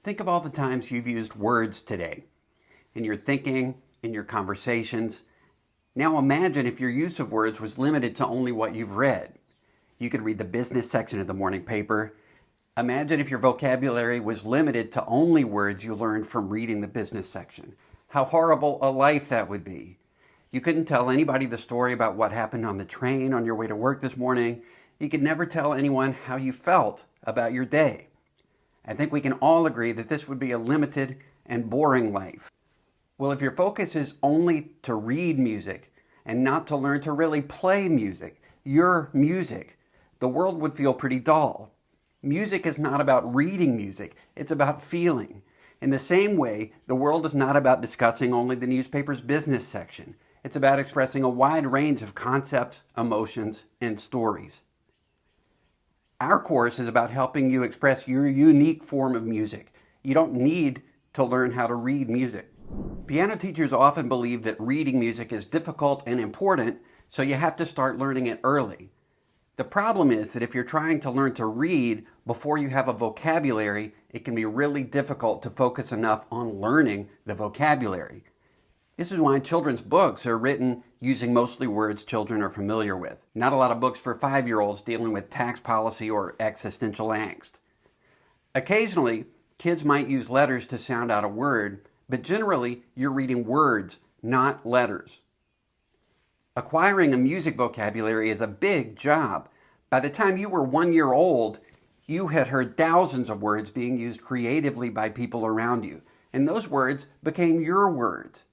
Think of all the times you've used words today in your thinking, in your conversations. Now imagine if your use of words was limited to only what you've read. You could read the business section of the morning paper. Imagine if your vocabulary was limited to only words you learned from reading the business section. How horrible a life that would be. You couldn't tell anybody the story about what happened on the train on your way to work this morning. You could never tell anyone how you felt about your day. I think we can all agree that this would be a limited and boring life. Well, if your focus is only to read music and not to learn to really play music, your music, the world would feel pretty dull. Music is not about reading music, it's about feeling. In the same way, the world is not about discussing only the newspaper's business section. It's about expressing a wide range of concepts, emotions, and stories. Our course is about helping you express your unique form of music. You don't need to learn how to read music. Piano teachers often believe that reading music is difficult and important, so you have to start learning it early. The problem is that if you're trying to learn to read before you have a vocabulary, it can be really difficult to focus enough on learning the vocabulary. This is why children's books are written using mostly words children are familiar with. Not a lot of books for 5-year-olds dealing with tax policy or existential angst. Occasionally, kids might use letters to sound out a word, but generally, you're reading words, not letters. Acquiring a music vocabulary is a big job. By the time you were 1 year old, you had heard thousands of words being used creatively by people around you, and those words became your words.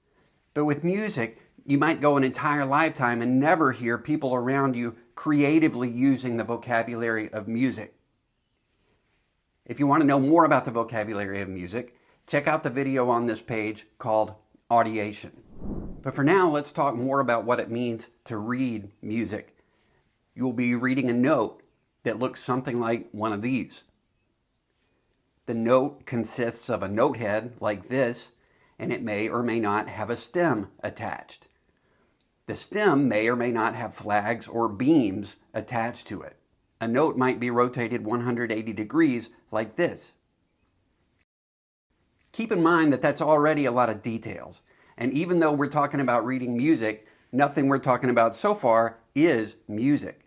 But with music, you might go an entire lifetime and never hear people around you creatively using the vocabulary of music. If you want to know more about the vocabulary of music, check out the video on this page called Audiation. But for now, let's talk more about what it means to read music. You'll be reading a note that looks something like one of these. The note consists of a note head like this, and it may or may not have a stem attached. The stem may or may not have flags or beams attached to it. A note might be rotated 180 degrees like this. Keep in mind that that's already a lot of details. And even though we're talking about reading music, nothing we're talking about so far is music.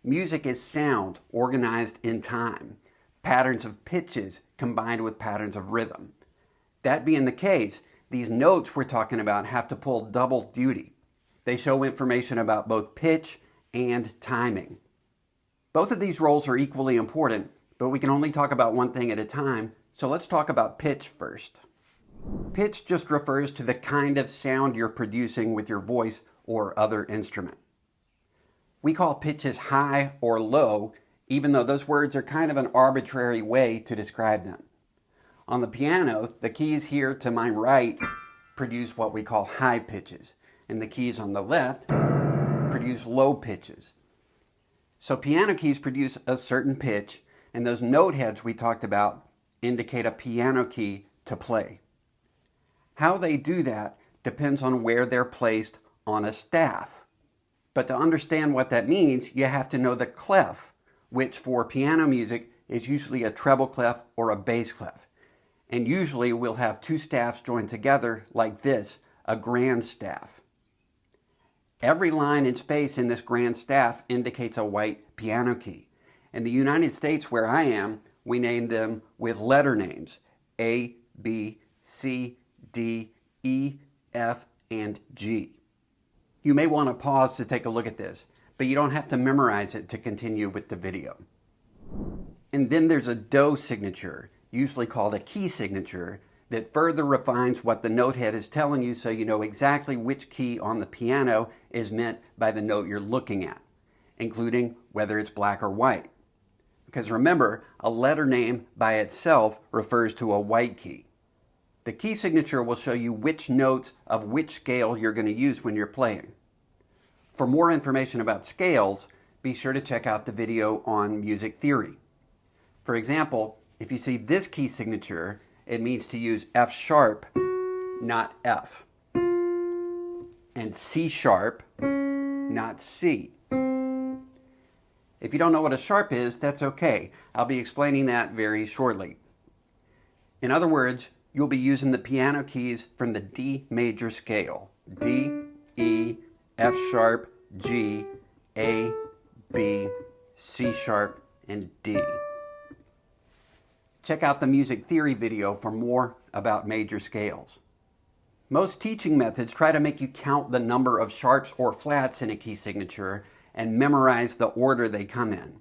Music is sound organized in time, patterns of pitches combined with patterns of rhythm. That being the case, these notes we're talking about have to pull double duty. They show information about both pitch and timing. Both of these roles are equally important, but we can only talk about one thing at a time, so let's talk about pitch first. Pitch just refers to the kind of sound you're producing with your voice or other instrument. We call pitches high or low, even though those words are kind of an arbitrary way to describe them. On the piano, the keys here to my right produce what we call high pitches, and the keys on the left produce low pitches. So piano keys produce a certain pitch, and those note heads we talked about indicate a piano key to play. How they do that depends on where they're placed on a staff. But to understand what that means, you have to know the clef, which for piano music is usually a treble clef or a bass clef. And usually we'll have two staffs joined together like this, a grand staff. Every line and space in this grand staff indicates a white piano key. In the United States, where I am, we name them with letter names, A, B, C, D, E, F, and G. You may want to pause to take a look at this, but you don't have to memorize it to continue with the video. And then there's a do signature, usually called a key signature, that further refines what the note head is telling you so you know exactly which key on the piano is meant by the note you're looking at, including whether it's black or white. Because remember, a letter name by itself refers to a white key. The key signature will show you which notes of which scale you're going to use when you're playing. For more information about scales, be sure to check out the video on music theory. For example, if you see this key signature, it means to use F sharp, not F. And C sharp, not C. If you don't know what a sharp is, that's okay. I'll be explaining that very shortly. In other words, you'll be using the piano keys from the D major scale. D, E, F sharp, G, A, B, C sharp, and D. Check out the music theory video for more about major scales. Most teaching methods try to make you count the number of sharps or flats in a key signature and memorize the order they come in.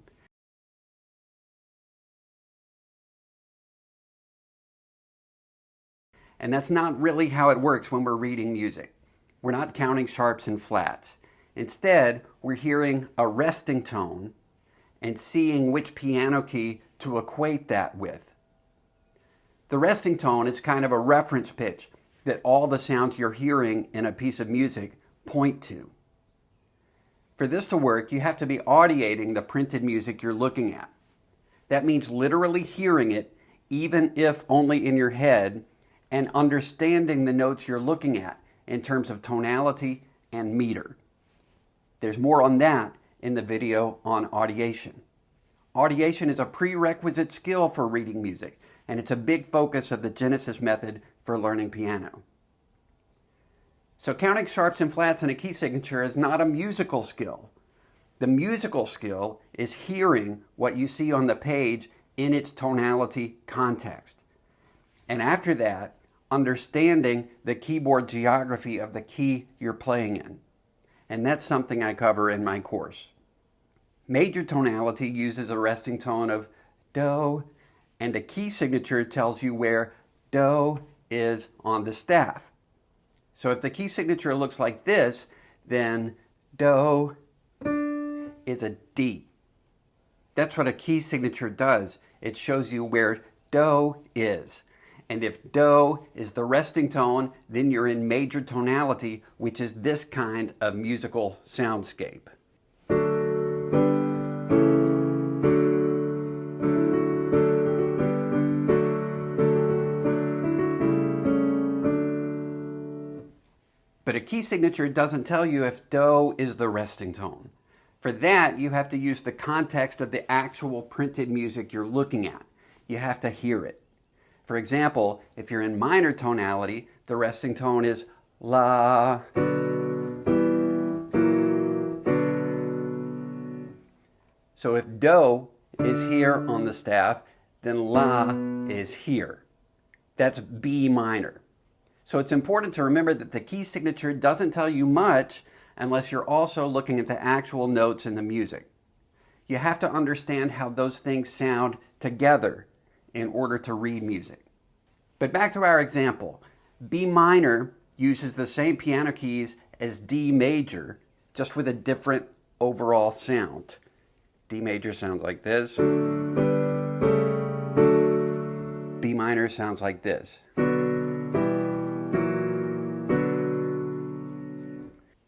And that's not really how it works when we're reading music. We're not counting sharps and flats. Instead, we're hearing a resting tone and seeing which piano key to equate that with. The resting tone is kind of a reference pitch that all the sounds you're hearing in a piece of music point to. For this to work, you have to be audiating the printed music you're looking at. That means literally hearing it, even if only in your head, and understanding the notes you're looking at in terms of tonality and meter. There's more on that in the video on audiation. Audiation is a prerequisite skill for reading music, and it's a big focus of the Genesis method for learning piano. So counting sharps and flats in a key signature is not a musical skill. The musical skill is hearing what you see on the page in its tonality context. And after that, understanding the keyboard geography of the key you're playing in. And that's something I cover in my course. Major tonality uses a resting tone of Do, and a key signature tells you where Do is on the staff. So if the key signature looks like this, then Do is a D. That's what a key signature does. It shows you where Do is. And if Do is the resting tone, then you're in major tonality, which is this kind of musical soundscape. But a key signature doesn't tell you if Do is the resting tone. For that, you have to use the context of the actual printed music you're looking at. You have to hear it. For example, if you're in minor tonality, the resting tone is La. So if Do is here on the staff, then La is here. That's B minor. So it's important to remember that the key signature doesn't tell you much unless you're also looking at the actual notes in the music. You have to understand how those things sound together in order to read music. But back to our example. B minor uses the same piano keys as D major, just with a different overall sound. D major sounds like this. B minor sounds like this.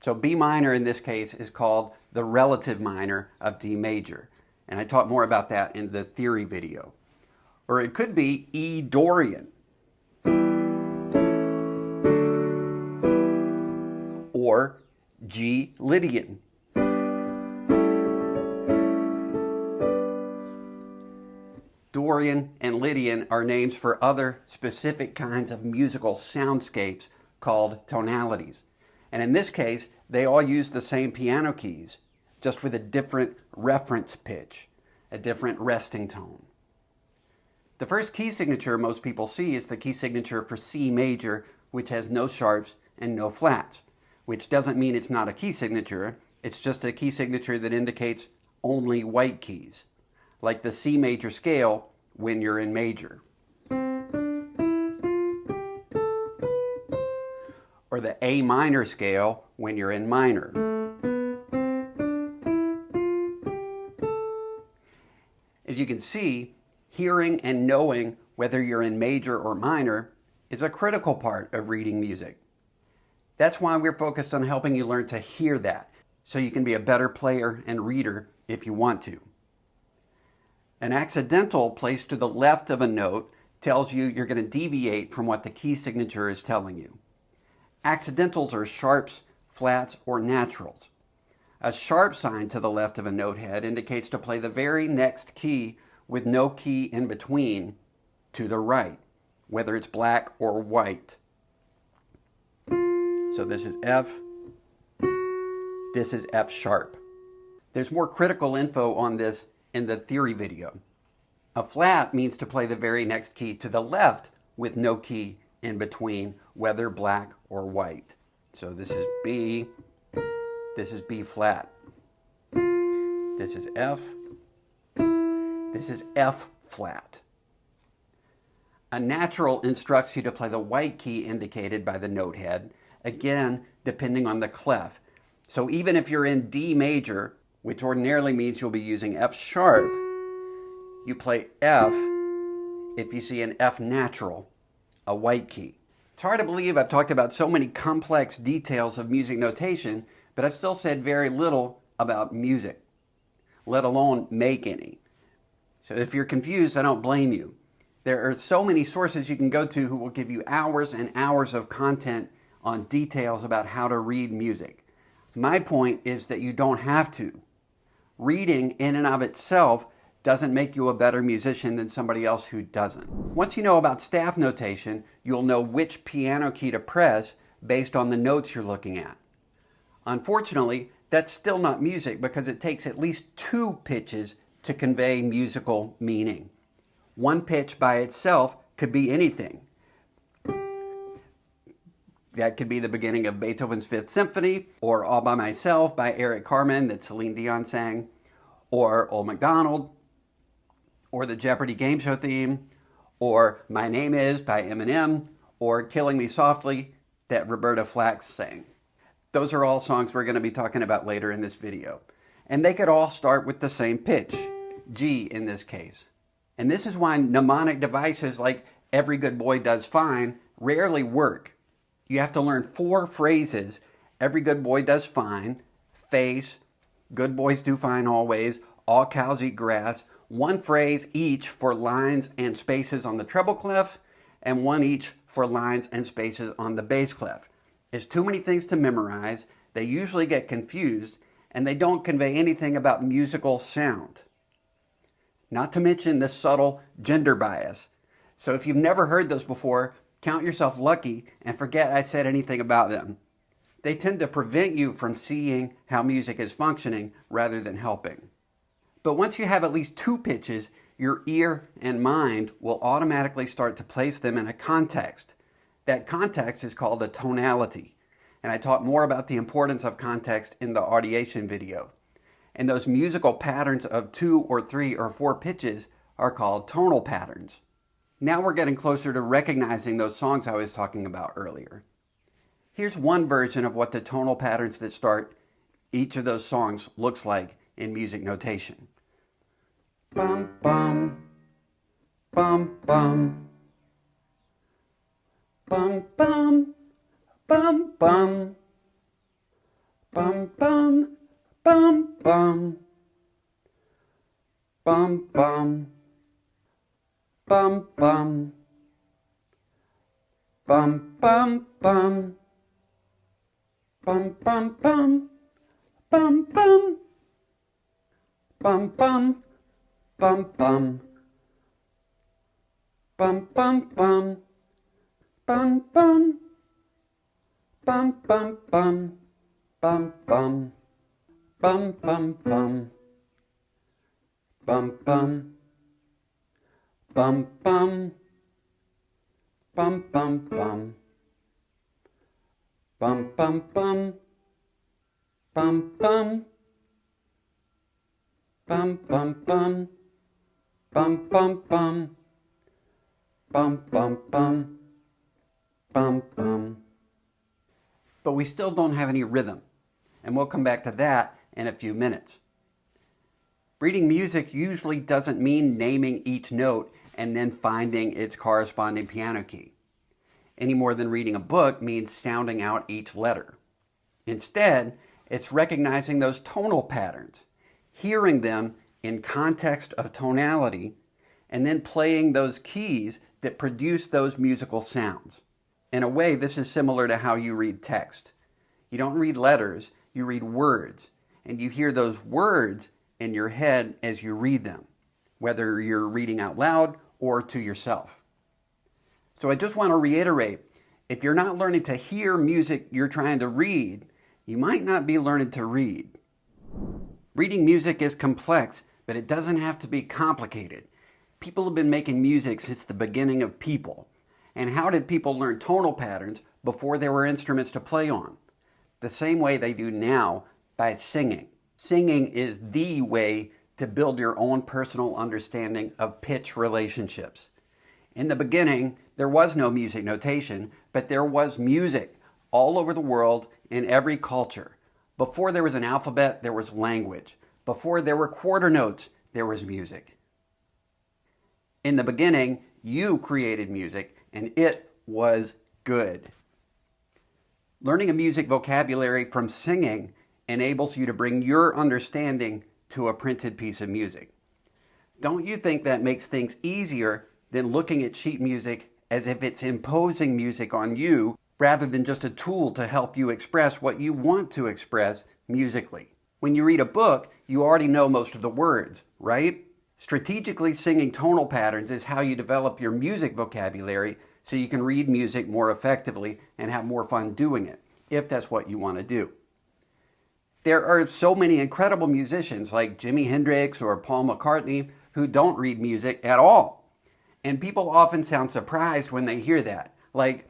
So B minor in this case is called the relative minor of D major. And I talk more about that in the theory video. Or it could be E Dorian. Or G Lydian. Dorian and Lydian are names for other specific kinds of musical soundscapes called tonalities. And in this case, they all use the same piano keys, just with a different reference pitch, a different resting tone. The first key signature most people see is the key signature for C major, which has no sharps and no flats, which doesn't mean it's not a key signature. It's just a key signature that indicates only white keys, like the C major scale when you're in major. Or the A minor scale when you're in minor. As you can see, hearing and knowing whether you're in major or minor is a critical part of reading music. That's why we're focused on helping you learn to hear that, so you can be a better player and reader if you want to. An accidental placed to the left of a note tells you you're going to deviate from what the key signature is telling you. Accidentals are sharps, flats, or naturals. A sharp sign to the left of a note head indicates to play the very next key with no key in between to the right, whether it's black or white. So this is F, this is F sharp. There's more critical info on this in the theory video. A flat means to play the very next key to the left with no key in between, whether black or white. So this is B, this is B flat. This is F, this is F flat. A natural instructs you to play the white key indicated by the note head, again, depending on the clef. So even if you're in D major, which ordinarily means you'll be using F sharp, you play F if you see an F natural, a white key. It's hard to believe I've talked about so many complex details of music notation, but I've still said very little about music, let alone make any. So if you're confused, I don't blame you. There are so many sources you can go to who will give you hours and hours of content on details about how to read music. My point is that you don't have to. Reading in and of itself doesn't make you a better musician than somebody else who doesn't. Once you know about staff notation, you'll know which piano key to press based on the notes you're looking at. Unfortunately, that's still not music because it takes at least 2 pitches to convey musical meaning. One pitch by itself could be anything. That could be the beginning of Beethoven's Fifth Symphony, or All by Myself by Eric Carmen that Celine Dion sang, or Old MacDonald, or the Jeopardy game show theme, or My Name Is by Eminem, or Killing Me Softly that Roberta Flack sang. Those are all songs we're going to be talking about later in this video. And they could all start with the same pitch, G in this case. And this is why mnemonic devices like Every Good Boy Does Fine rarely work. You have to learn 4 phrases: every good boy does fine, face, good boys do fine always, all cows eat grass, 1 phrase each for lines and spaces on the treble clef, and 1 each for lines and spaces on the bass clef. It's too many things to memorize, they usually get confused, and they don't convey anything about musical sound. Not to mention the subtle gender bias. So if you've never heard those before, count yourself lucky and forget I said anything about them. They tend to prevent you from seeing how music is functioning rather than helping. But once you have at least 2 pitches, your ear and mind will automatically start to place them in a context. That context is called a tonality. And I talk more about the importance of context in the Audiation video. And those musical patterns of 2 or 3 or 4 pitches are called tonal patterns. Now we're getting closer to recognizing those songs I was talking about earlier. Here's one version of what the tonal patterns that start each of those songs looks like in music notation. Bum, bum, bum, bum. Bum, bum, bum, bum. Bum, bum, bum, bum. Bum, bum. Bum, bum. Bum, bum, bum. Bum, bum, bum. Bum, bum. Bum, bum. Bum, bum. Bum, bum, bum. Bum, bum. Bum, bum, bum. Bum, bum. Bum, bum, bum. Bum, bum. Bum, bum. Bum, bum, bum. Bum, bum, bum. Bum, bum. Bum, bum, bum. Bum, bum, bum. Bum, bum, bum. Bum, bum. But we still don't have any rhythm, and we'll come back to that in a few minutes. Reading music usually doesn't mean naming each note and then finding its corresponding piano key, any more than reading a book means sounding out each letter. Instead, it's recognizing those tonal patterns, hearing them in context of tonality, and then playing those keys that produce those musical sounds. In a way, this is similar to how you read text. You don't read letters, you read words, and you hear those words in your head as you read them, whether you're reading out loud or to yourself. So I just want to reiterate, if you're not learning to hear music you're trying to read, you might not be learning to read. Reading music is complex, but it doesn't have to be complicated. People have been making music since the beginning of people. And how did people learn tonal patterns before there were instruments to play on? The same way they do now, by singing. Singing is the way to build your own personal understanding of pitch relationships. In the beginning, there was no music notation, but there was music all over the world in every culture. Before there was an alphabet, there was language. Before there were quarter notes, there was music. In the beginning, you created music, and it was good. Learning a music vocabulary from singing enables you to bring your understanding to a printed piece of music. Don't you think that makes things easier than looking at sheet music as if it's imposing music on you rather than just a tool to help you express what you want to express musically? When you read a book, you already know most of the words, right? Strategically singing tonal patterns is how you develop your music vocabulary so you can read music more effectively and have more fun doing it, if that's what you want to do. There are so many incredible musicians like Jimi Hendrix or Paul McCartney who don't read music at all. And people often sound surprised when they hear that, like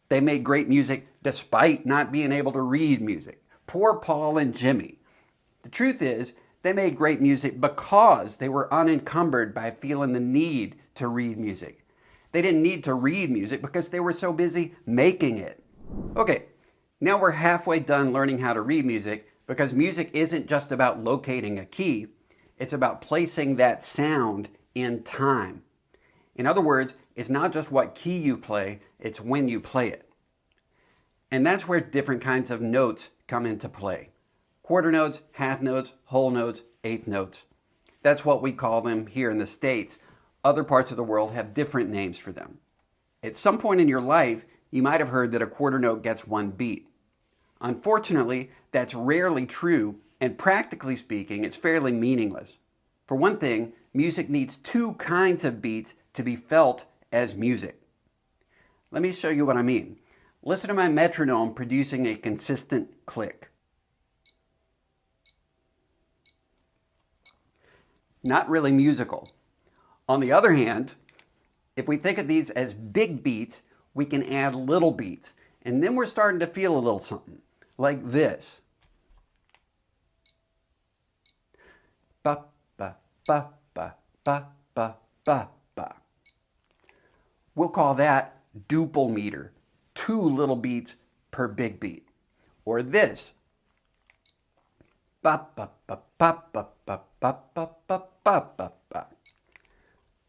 they made great music despite not being able to read music. Poor Paul and Jimmy. The truth is, they made great music because they were unencumbered by feeling the need to read music. They didn't need to read music because they were so busy making it. Okay, now we're halfway done learning how to read music because music isn't just about locating a key, it's about placing that sound in time. In other words, it's not just what key you play, it's when you play it. And that's where different kinds of notes come into play. Quarter notes, half notes, whole notes, eighth notes. That's what we call them here in the States. Other parts of the world have different names for them. At some point in your life, you might have heard that a quarter note gets one beat. Unfortunately, that's rarely true, and practically speaking, it's fairly meaningless. For one thing, music needs two kinds of beats to be felt as music. Let me show you what I mean. Listen to my metronome producing a consistent click. Not really musical. On the other hand, if we think of these as big beats, we can add little beats. And then we're starting to feel a little something, like this. Ba, ba, ba, ba, ba, ba, ba, ba. We'll call that duple meter, 2 little beats per big beat. Or this. Ba, ba, ba, ba, ba, ba, ba, ba, ba, ba, ba, ba.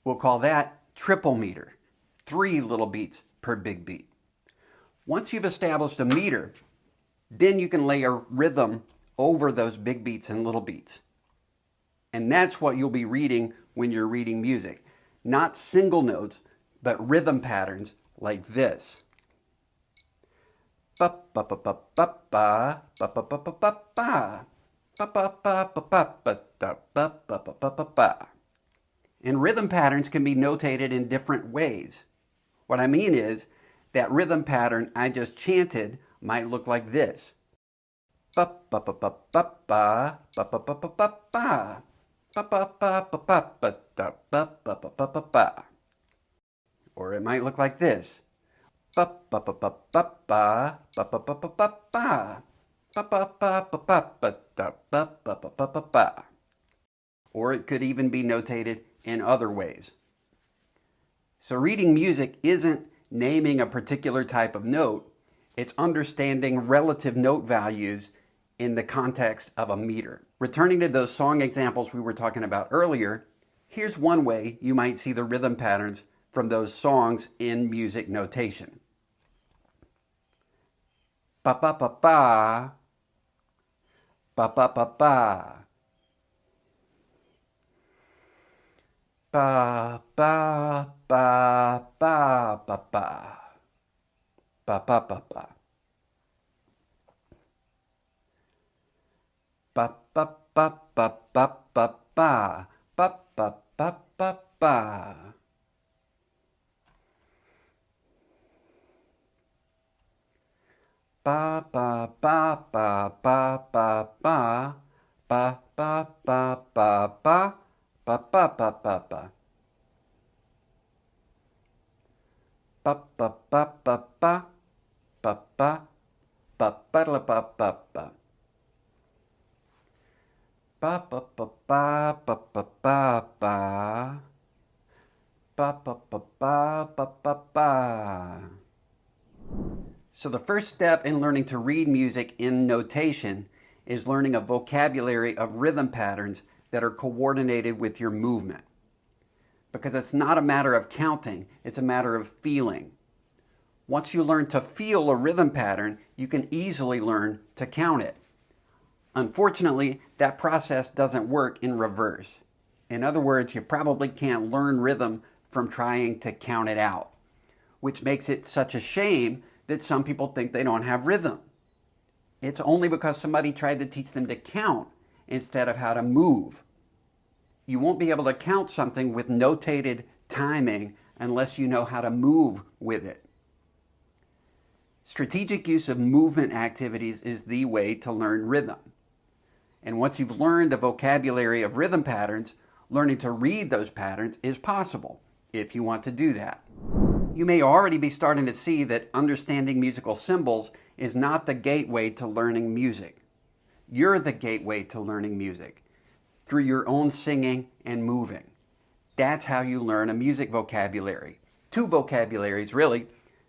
We'll call that triple meter, 3 little beats per big beat. Once you've established a meter, then you can lay a rhythm over those big beats and little beats. And that's what you'll be reading when you're reading music. Not single notes, but rhythm patterns like this. Ba ba ba ba ba ba ba ba ba ba ba ba. And rhythm patterns can be notated in different ways. What I mean is, that rhythm pattern I just chanted might look like this. Or it might look like this. Or it could even be notated in other ways. So reading music isn't naming a particular type of note, it's understanding relative note values in the context of a meter. Returning to those song examples we were talking about earlier, here's one way you might see the rhythm patterns from those songs in music notation. Ba ba ba ba, ba ba ba ba. Ba ba ba ba ba ba. Ba ba ba ba. Ba ba ba ba ba ba ba. Ba ba ba ba ba. ba ba ba ba ba ba ba ba ba ba ba ba ba ba ba ba ba. Ba ba ba ba ba ba ba ba ba la ba ba ba. Ba ba ba ba ba ba ba ba. Ba ba ba ba ba ba ba. So the first step in learning to read music in notation is learning a vocabulary of rhythm patterns that are coordinated with your movement. Because it's not a matter of counting, it's a matter of feeling. Once you learn to feel a rhythm pattern, you can easily learn to count it. Unfortunately, that process doesn't work in reverse. In other words, you probably can't learn rhythm from trying to count it out, which makes it such a shame that some people think they don't have rhythm. It's only because somebody tried to teach them to count instead of how to move. You won't be able to count something with notated timing unless you know how to move with it. Strategic use of movement activities is the way to learn rhythm. And once you've learned a vocabulary of rhythm patterns, learning to read those patterns is possible if you want to do that. You may already be starting to see that understanding musical symbols is not the gateway to learning music. You're the gateway to learning music through your own singing and moving. That's how you learn a music vocabulary. Two vocabularies, really: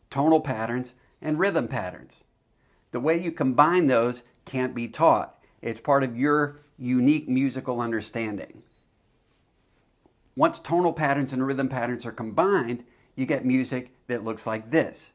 tonal patterns and rhythm patterns. The way you combine those can't be taught. It's part of your unique musical understanding. Once tonal patterns and rhythm patterns are combined, you get music that looks like this.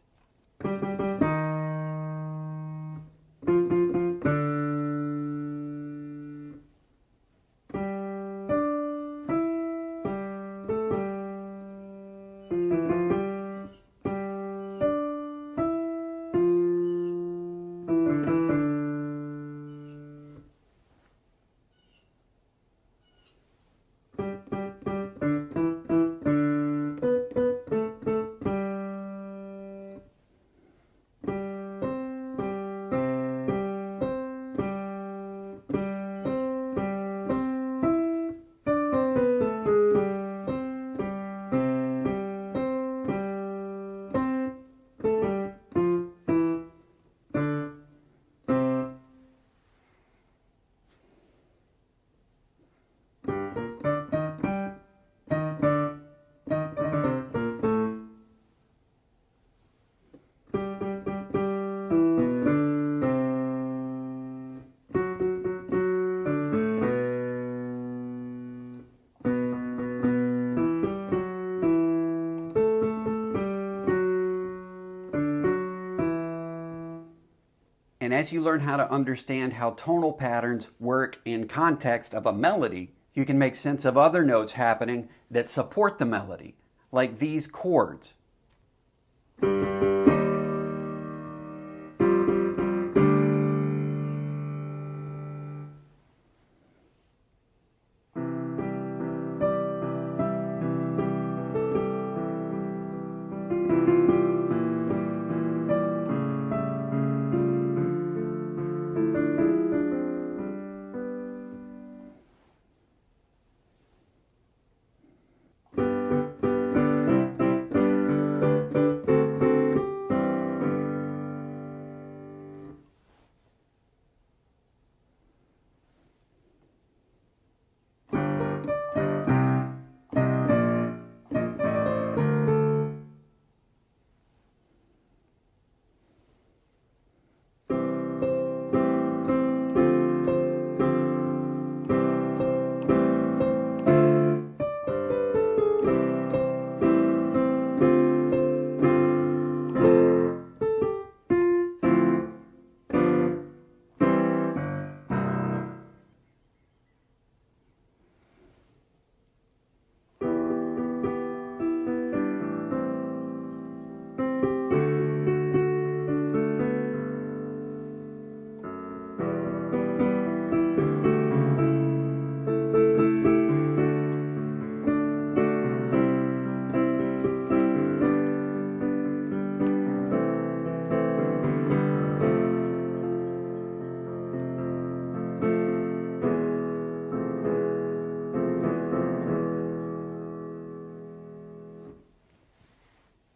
And as you learn how to understand how tonal patterns work in context of a melody, you can make sense of other notes happening that support the melody, like these chords.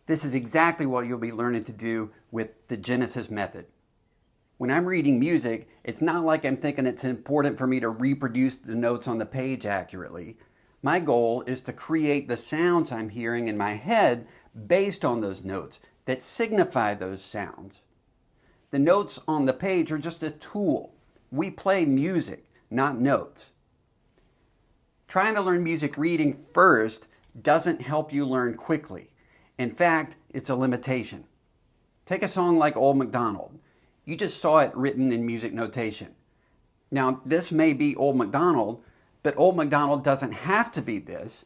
This is exactly what you'll be learning to do with the Genesis method. When I'm reading music, it's not like I'm thinking it's important for me to reproduce the notes on the page accurately. My goal is to create the sounds I'm hearing in my head based on those notes that signify those sounds. The notes on the page are just a tool. We play music, not notes. Trying to learn music reading first doesn't help you learn quickly. In fact, it's a limitation. Take a song like Old MacDonald. You just saw it written in music notation. Now, this may be Old MacDonald, but Old MacDonald doesn't have to be this.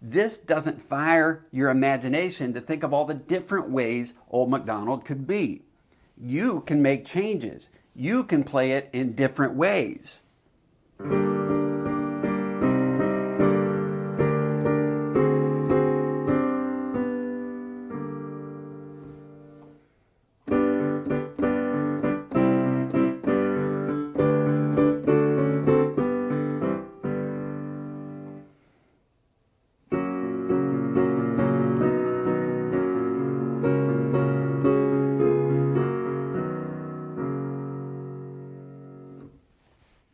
This doesn't fire your imagination to think of all the different ways Old MacDonald could be. You can make changes. You can play it in different ways.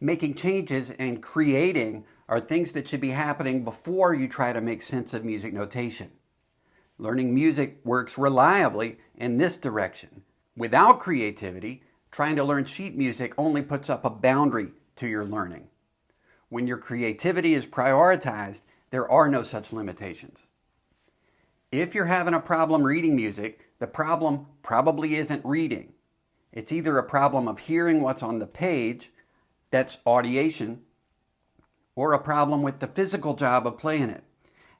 Making changes and creating are things that should be happening before you try to make sense of music notation. Learning music works reliably in this direction. Without creativity, trying to learn sheet music only puts up a boundary to your learning. When your creativity is prioritized, there are no such limitations. If you're having a problem reading music, the problem probably isn't reading. It's either a problem of hearing what's on the page, that's audiation, or a problem with the physical job of playing it.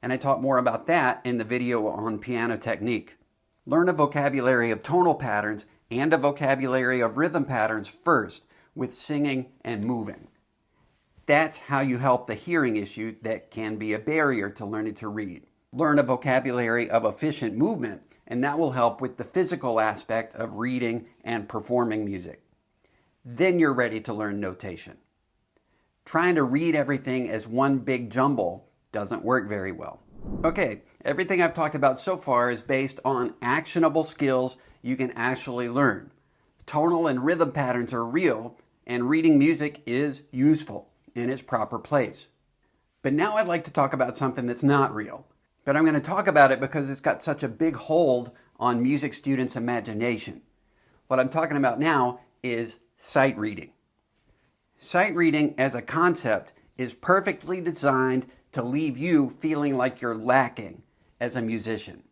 And I talk more about that in the video on piano technique. Learn a vocabulary of tonal patterns and a vocabulary of rhythm patterns first with singing and moving. That's how you help the hearing issue that can be a barrier to learning to read. Learn a vocabulary of efficient movement, and that will help with the physical aspect of reading and performing music. Then you're ready to learn notation. Trying to read everything as one big jumble doesn't work very well. Okay, everything I've talked about so far is based on actionable skills you can actually learn. Tonal and rhythm patterns are real, and reading music is useful in its proper place. But now I'd like to talk about something that's not real. But I'm going to talk about it because it's got such a big hold on music students' imagination. What I'm talking about now is sight reading. Sight reading as a concept is perfectly designed to leave you feeling like you're lacking as a musician.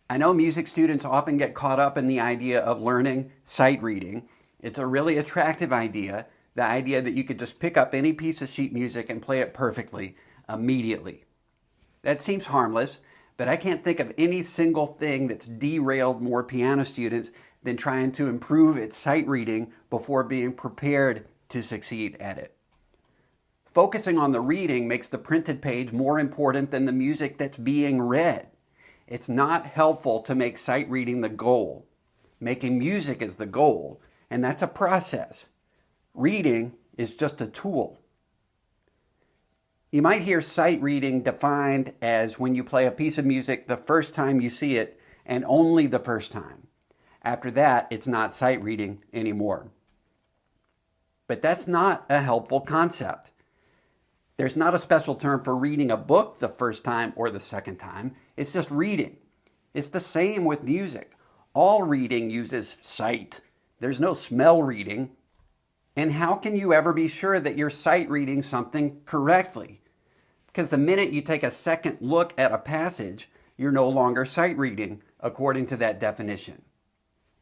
I know music students often get caught up in the idea of learning sight reading. It's a really attractive idea, the idea that you could just pick up any piece of sheet music and play it perfectly immediately. That seems harmless, but I can't think of any single thing that's derailed more piano students than trying to improve its sight reading before being prepared to succeed at it. Focusing on the reading makes the printed page more important than the music that's being read. It's not helpful to make sight reading the goal. Making music is the goal, and that's a process. Reading is just a tool. You might hear sight reading defined as when you play a piece of music the first time you see it, and only the first time. After that, it's not sight reading anymore. But that's not a helpful concept. There's not a special term for reading a book the first time or the second time. It's just reading. It's the same with music. All reading uses sight. There's no smell reading. And how can you ever be sure that you're sight reading something correctly? Because the minute you take a second look at a passage, you're no longer sight reading according to that definition.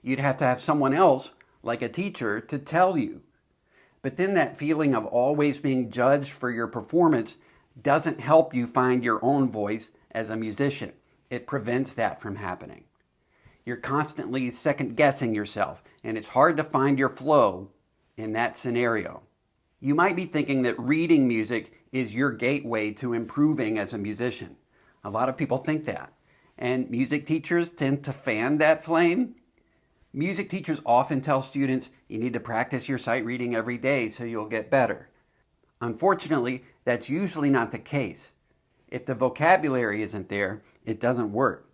You'd have to have someone else, like a teacher, to tell you. But then that feeling of always being judged for your performance doesn't help you find your own voice as a musician. It prevents that from happening. You're constantly second-guessing yourself, and it's hard to find your flow in that scenario. You might be thinking that reading music is your gateway to improving as a musician. A lot of people think that. And music teachers tend to fan that flame. Music teachers often tell students you need to practice your sight reading every day so you'll get better. Unfortunately, that's usually not the case. If the vocabulary isn't there, it doesn't work.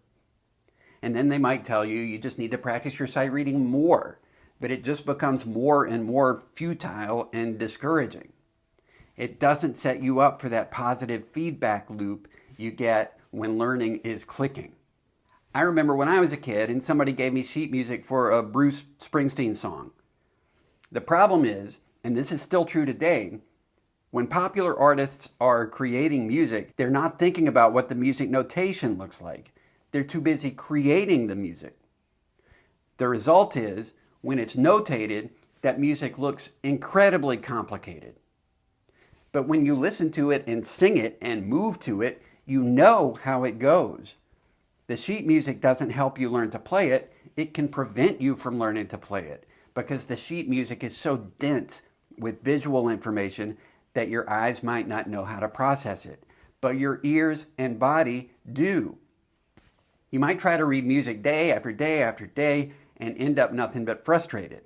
And then they might tell you, you just need to practice your sight reading more. But it just becomes more and more futile and discouraging. It doesn't set you up for that positive feedback loop you get when learning is clicking. I remember when I was a kid and somebody gave me sheet music for a Bruce Springsteen song. The problem is, and this is still true today, when popular artists are creating music, they're not thinking about what the music notation looks like. They're too busy creating the music. The result is, when it's notated, that music looks incredibly complicated. But when you listen to it and sing it and move to it, you know how it goes. The sheet music doesn't help you learn to play it. It can prevent you from learning to play it because the sheet music is so dense with visual information that your eyes might not know how to process it, but your ears and body do. You might try to read music day after day after day and end up nothing but frustrated.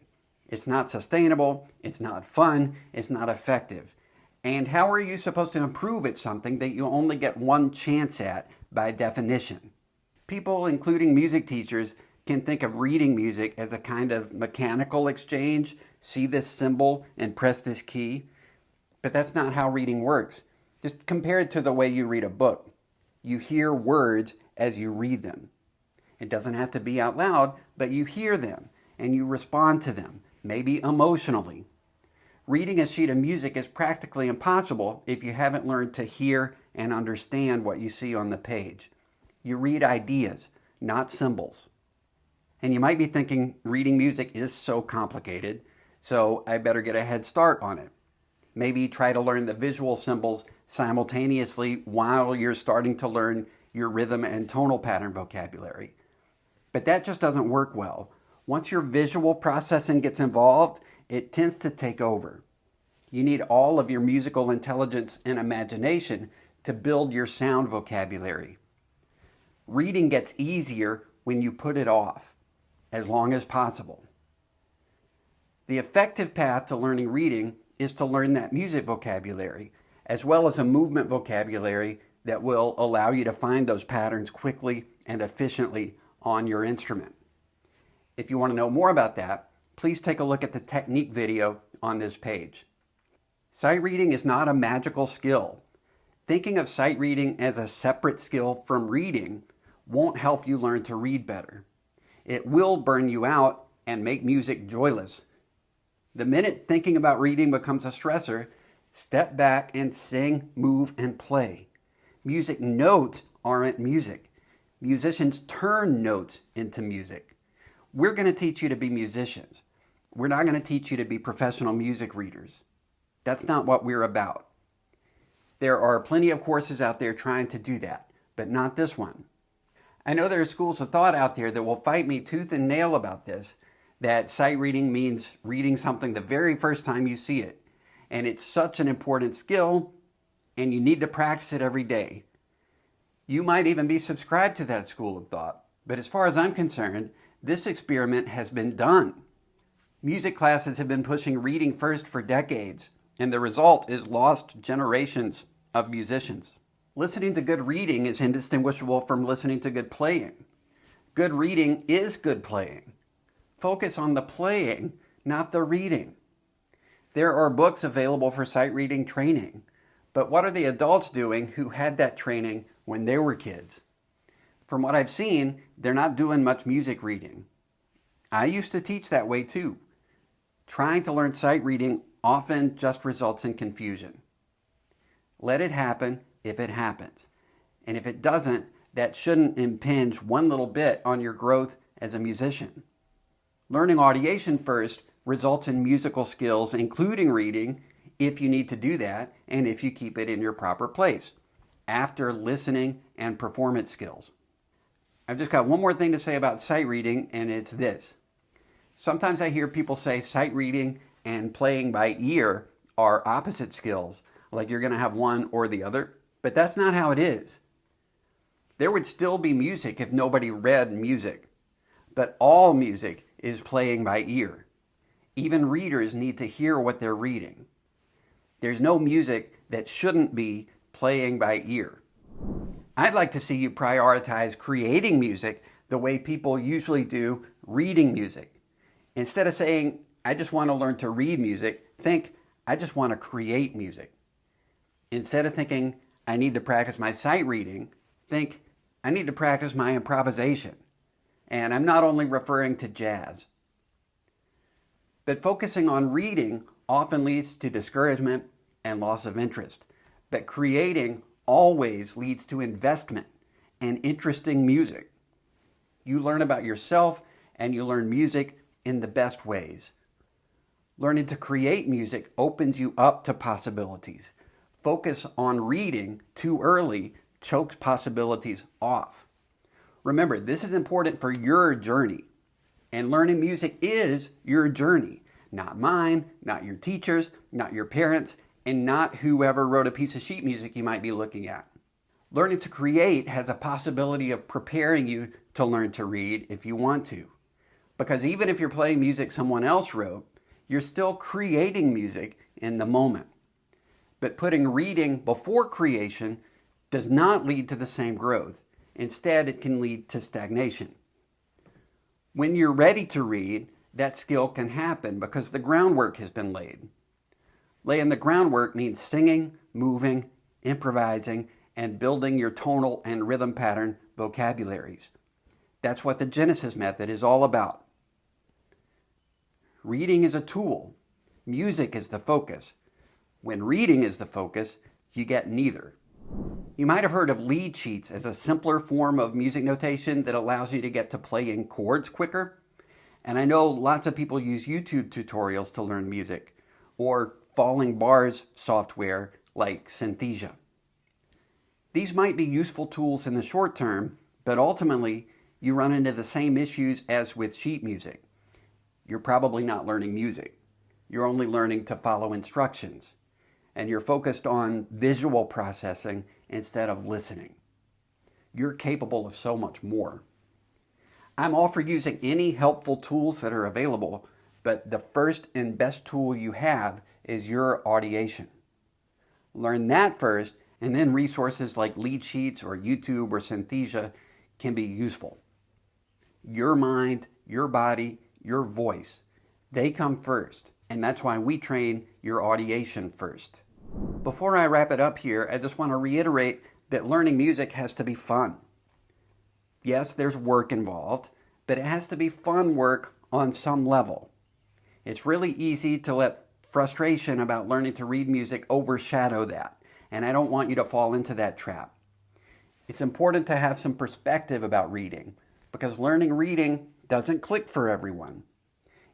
It's not sustainable, it's not fun, it's not effective. And how are you supposed to improve at something that you only get one chance at by definition? People, including music teachers, can think of reading music as a kind of mechanical exchange, see this symbol and press this key. But that's not how reading works. Just compare it to the way you read a book. You hear words as you read them. It doesn't have to be out loud, but you hear them and you respond to them, maybe emotionally. Reading a sheet of music is practically impossible if you haven't learned to hear and understand what you see on the page. You read ideas, not symbols. And you might be thinking reading music is so complicated, so I better get a head start on it. Maybe try to learn the visual symbols simultaneously while you're starting to learn your rhythm and tonal pattern vocabulary. But that just doesn't work well. Once your visual processing gets involved, it tends to take over. You need all of your musical intelligence and imagination to build your sound vocabulary. Reading gets easier when you put it off, as long as possible. The effective path to learning reading is to learn that music vocabulary, as well as a movement vocabulary that will allow you to find those patterns quickly and efficiently on your instrument. If you want to know more about that, please take a look at the technique video on this page. Sight reading is not a magical skill. Thinking of sight reading as a separate skill from reading won't help you learn to read better. It will burn you out and make music joyless. The minute thinking about reading becomes a stressor, step back and sing, move, and play. Music notes aren't music. Musicians turn notes into music. We're going to teach you to be musicians. We're not going to teach you to be professional music readers. That's not what we're about. There are plenty of courses out there trying to do that, but not this one. I know there are schools of thought out there that will fight me tooth and nail about this, that sight reading means reading something the very first time you see it. And it's such an important skill, and you need to practice it every day. You might even be subscribed to that school of thought, but as far as I'm concerned, this experiment has been done. Music classes have been pushing reading first for decades, and the result is lost generations of musicians. Listening to good reading is indistinguishable from listening to good playing. Good reading is good playing. Focus on the playing, not the reading. There are books available for sight reading training, but what are the adults doing who had that training when they were kids? From what I've seen, they're not doing much music reading. I used to teach that way too. Trying to learn sight reading often just results in confusion. Let it happen if it happens. And if it doesn't, that shouldn't impinge one little bit on your growth as a musician. Learning audiation first results in musical skills, including reading, if you need to do that, and if you keep it in your proper place, after listening and performance skills. I've just got one more thing to say about sight reading, and it's this. Sometimes I hear people say sight reading and playing by ear are opposite skills, like you're going to have one or the other, but that's not how it is. There would still be music if nobody read music, but all music is playing by ear. Even readers need to hear what they're reading. There's no music that shouldn't be playing by ear. I'd like to see you prioritize creating music the way people usually do reading music. Instead of saying, I just want to learn to read music, think, I just want to create music. Instead of thinking, I need to practice my sight reading, think, I need to practice my improvisation. And I'm not only referring to jazz. But focusing on reading often leads to discouragement and loss of interest. But creating always leads to investment and interesting music. You learn about yourself and you learn music in the best ways. Learning to create music opens you up to possibilities. Focus on reading too early chokes possibilities off. Remember, this is important for your journey. And learning music is your journey, not mine, not your teachers, not your parents, and not whoever wrote a piece of sheet music you might be looking at. Learning to create has a possibility of preparing you to learn to read if you want to. Because even if you're playing music someone else wrote, you're still creating music in the moment. But putting reading before creation does not lead to the same growth. Instead, it can lead to stagnation. When you're ready to read, that skill can happen because the groundwork has been laid. Laying the groundwork means singing, moving, improvising, and building your tonal and rhythm pattern vocabularies. That's what the Genesis method is all about. Reading is a tool. Music is the focus. When reading is the focus, you get neither. You might have heard of lead sheets as a simpler form of music notation that allows you to get to playing chords quicker. And I know lots of people use YouTube tutorials to learn music, or falling bars software like Synthesia. These might be useful tools in the short term, but ultimately you run into the same issues as with sheet music. You're probably not learning music. You're only learning to follow instructions. And you're focused on visual processing instead of listening. You're capable of so much more. I'm all for using any helpful tools that are available, but the first and best tool you have is your audiation. Learn that first, and then resources like lead sheets or YouTube or Synthesia can be useful. Your mind, your body, your voice, they come first. And that's why we train your audiation first. Before I wrap it up here, I just want to reiterate that learning music has to be fun. Yes, there's work involved, but it has to be fun work on some level. It's really easy to let frustration about learning to read music overshadow that, and I don't want you to fall into that trap. It's important to have some perspective about reading, because learning reading doesn't click for everyone.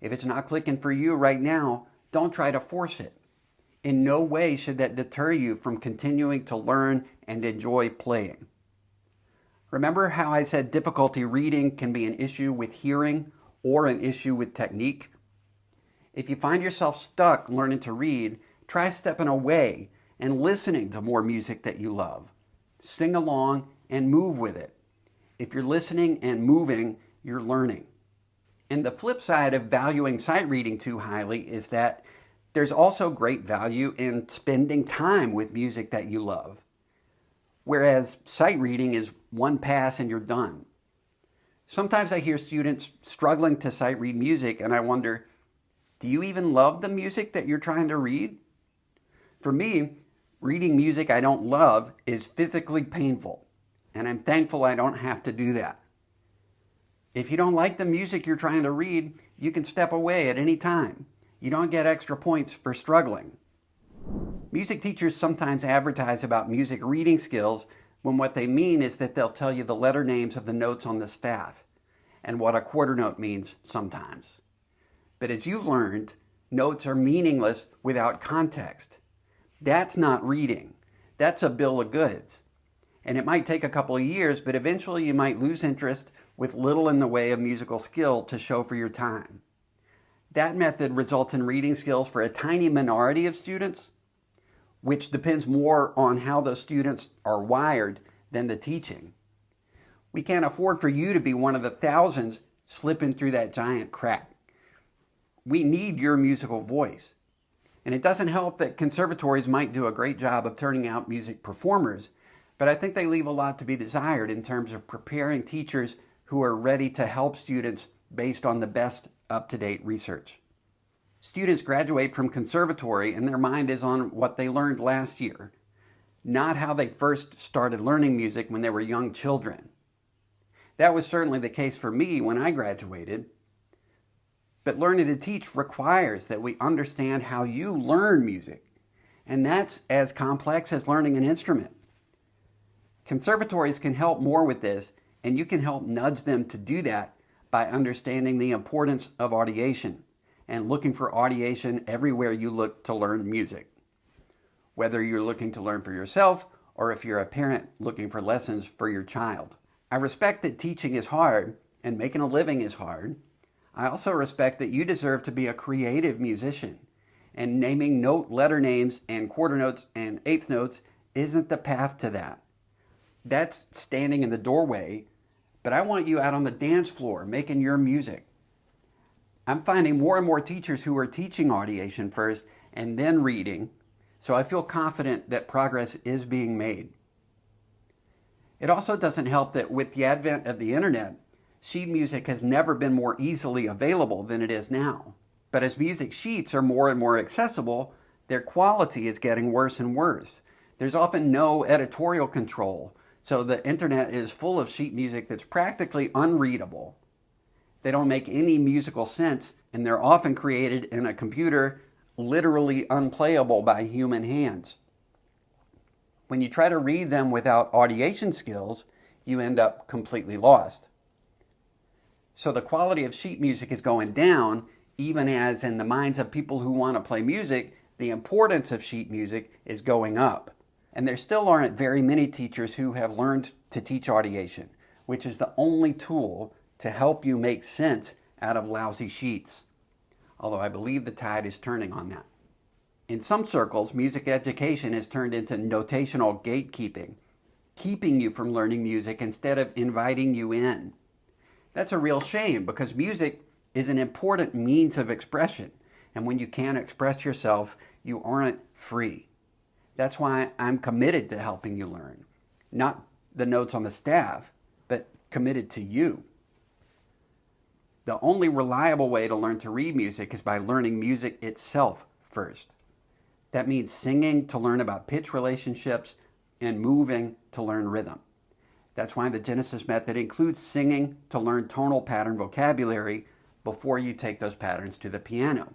If it's not clicking for you right now, don't try to force it. In no way should that deter you from continuing to learn and enjoy playing. Remember how I said difficulty reading can be an issue with hearing or an issue with technique? If you find yourself stuck learning to read, try stepping away and listening to more music that you love. Sing along and move with it. If you're listening and moving, you're learning. And the flip side of valuing sight reading too highly is that there's also great value in spending time with music that you love. Whereas sight reading is one pass and you're done. Sometimes I hear students struggling to sight read music and I wonder, do you even love the music that you're trying to read? For me, reading music I don't love is physically painful, and I'm thankful I don't have to do that. If you don't like the music you're trying to read, you can step away at any time. You don't get extra points for struggling. Music teachers sometimes advertise about music reading skills when what they mean is that they'll tell you the letter names of the notes on the staff and what a quarter note means sometimes. But as you've learned, notes are meaningless without context. That's not reading. That's a bill of goods. And it might take a couple of years, but eventually you might lose interest with little in the way of musical skill to show for your time. That method results in reading skills for a tiny minority of students, which depends more on how those students are wired than the teaching. We can't afford for you to be one of the thousands slipping through that giant crack. We need your musical voice. And it doesn't help that conservatories might do a great job of turning out music performers, but I think they leave a lot to be desired in terms of preparing teachers who are ready to help students based on the best up-to-date research. Students graduate from conservatory and their mind is on what they learned last year, not how they first started learning music when they were young children. That was certainly the case for me when I graduated. But learning to teach requires that we understand how you learn music, and that's as complex as learning an instrument. Conservatories can help more with this, and you can help nudge them to do that by understanding the importance of audiation and looking for audiation everywhere you look to learn music. Whether you're looking to learn for yourself or if you're a parent looking for lessons for your child. I respect that teaching is hard and making a living is hard. I also respect that you deserve to be a creative musician, and naming note letter names and quarter notes and eighth notes isn't the path to that. That's standing in the doorway, but I want you out on the dance floor making your music. I'm finding more and more teachers who are teaching audiation first and then reading, so I feel confident that progress is being made. It also doesn't help that with the advent of the internet, sheet music has never been more easily available than it is now. But as music sheets are more and more accessible, their quality is getting worse and worse. There's often no editorial control, so the internet is full of sheet music that's practically unreadable. They don't make any musical sense, and they're often created in a computer literally unplayable by human hands. When you try to read them without audiation skills, you end up completely lost. So the quality of sheet music is going down, even as in the minds of people who want to play music, the importance of sheet music is going up. And there still aren't very many teachers who have learned to teach audiation, which is the only tool to help you make sense out of lousy sheets. Although I believe the tide is turning on that. In some circles, music education has turned into notational gatekeeping, keeping you from learning music instead of inviting you in. That's a real shame because music is an important means of expression, and when you can't express yourself, you aren't free. That's why I'm committed to helping you learn, not the notes on the staff, but committed to you. The only reliable way to learn to read music is by learning music itself first. That means singing to learn about pitch relationships and moving to learn rhythm. That's why the Genesis method includes singing to learn tonal pattern vocabulary before you take those patterns to the piano.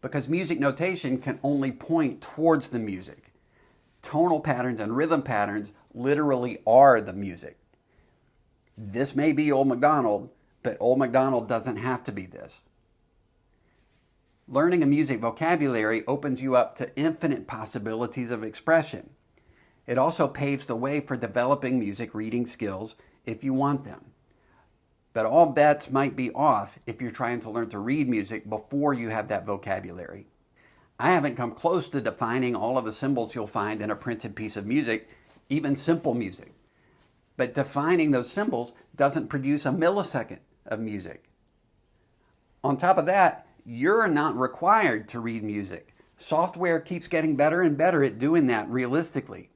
Because music notation can only point towards the music. Tonal patterns and rhythm patterns literally are the music. This may be Old MacDonald, but Old MacDonald doesn't have to be this. Learning a music vocabulary opens you up to infinite possibilities of expression. It also paves the way for developing music reading skills if you want them. But all bets might be off if you're trying to learn to read music before you have that vocabulary. I haven't come close to defining all of the symbols you'll find in a printed piece of music, even simple music. But defining those symbols doesn't produce a millisecond of music. On top of that, you're not required to read music. Software keeps getting better and better at doing that realistically.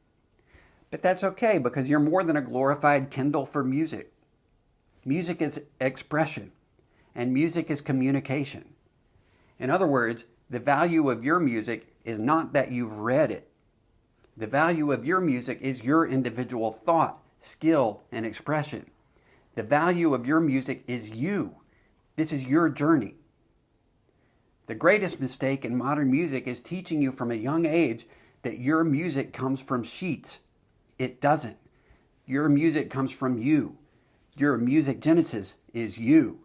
But that's okay because you're more than a glorified Kindle for music. Music is expression, and music is communication. In other words, the value of your music is not that you've read it. The value of your music is your individual thought, skill, and expression. The value of your music is you. This is your journey. The greatest mistake in modern music is teaching you from a young age that your music comes from sheets. It doesn't. Your music comes from you. Your music genesis is you.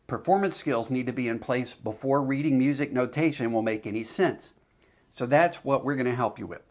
Performance skills need to be in place before reading music notation will make any sense. So that's what we're going to help you with.